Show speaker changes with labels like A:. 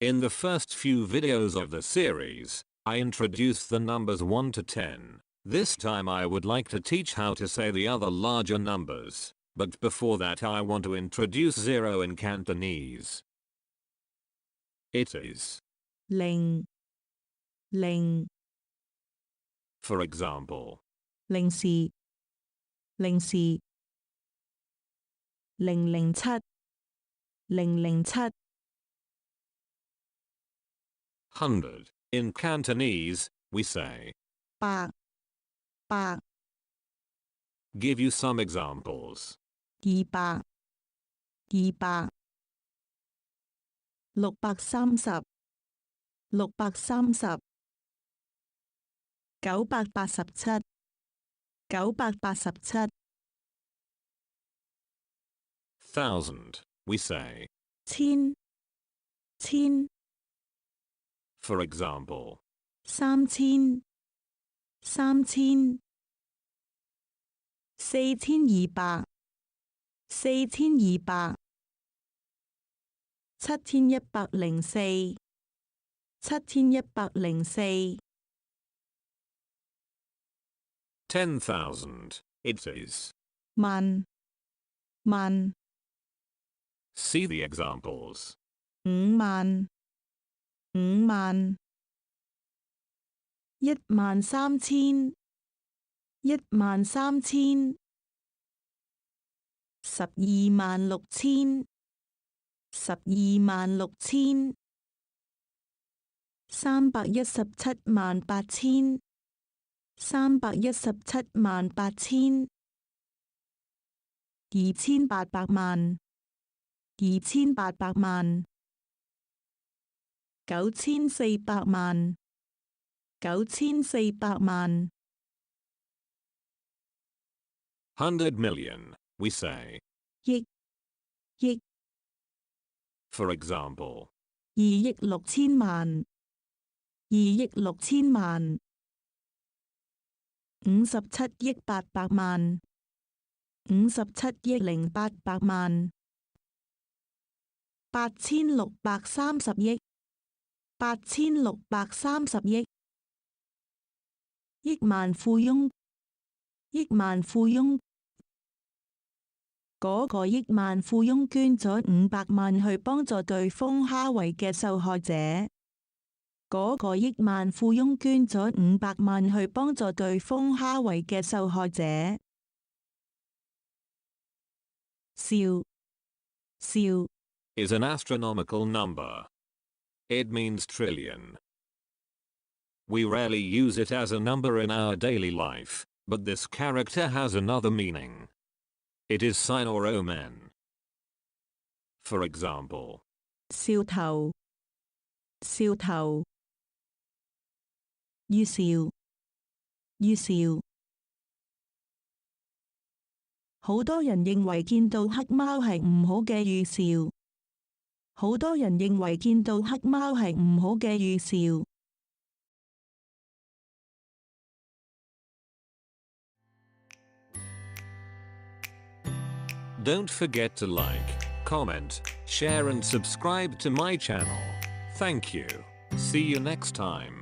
A: In the first few videos of the series, I introduced the numbers 1 to 10. This time I would like to teach how to say the other larger numbers, but before that I want to introduce 0 in Cantonese. It is
B: 零零
A: For example,
B: 零時零時007007
A: 100. In Cantonese, we say
B: 百百
A: Give you some examples.
B: 200 200 630 630 987 987
A: 1,000. We say
B: 千千
A: For example,
B: 3000 3000 4200 4200 7104 7104
A: 10,000. It is.
B: 萬萬
A: See the examples.
B: 5萬5萬13000 13000 126,000 126,000 3178000 3178000 2800萬2800萬9400萬9400萬
A: 100 million. We say.
B: 億億
A: For example,
B: 2億6千萬2億6千萬57億800萬57億0800萬8630億8630億億萬富翁億萬富翁嗰個億萬富翁捐咗500萬去幫助颶風哈維嘅受害者。嗰個億萬富翁捐咗500萬去幫助颶風哈維嘅受害者。兆兆
A: is an astronomical number. It means trillion. We rarely use it as a number in our daily life, but this character has another meaning. It is sign or omen. For example,
B: 兆頭兆頭預兆預兆好多人認為見到黑貓係唔好嘅預兆。好多人認為見到黑貓係唔好嘅預兆。
A: Don't forget to like, comment, share and subscribe to my channel. Thank you. See you next time.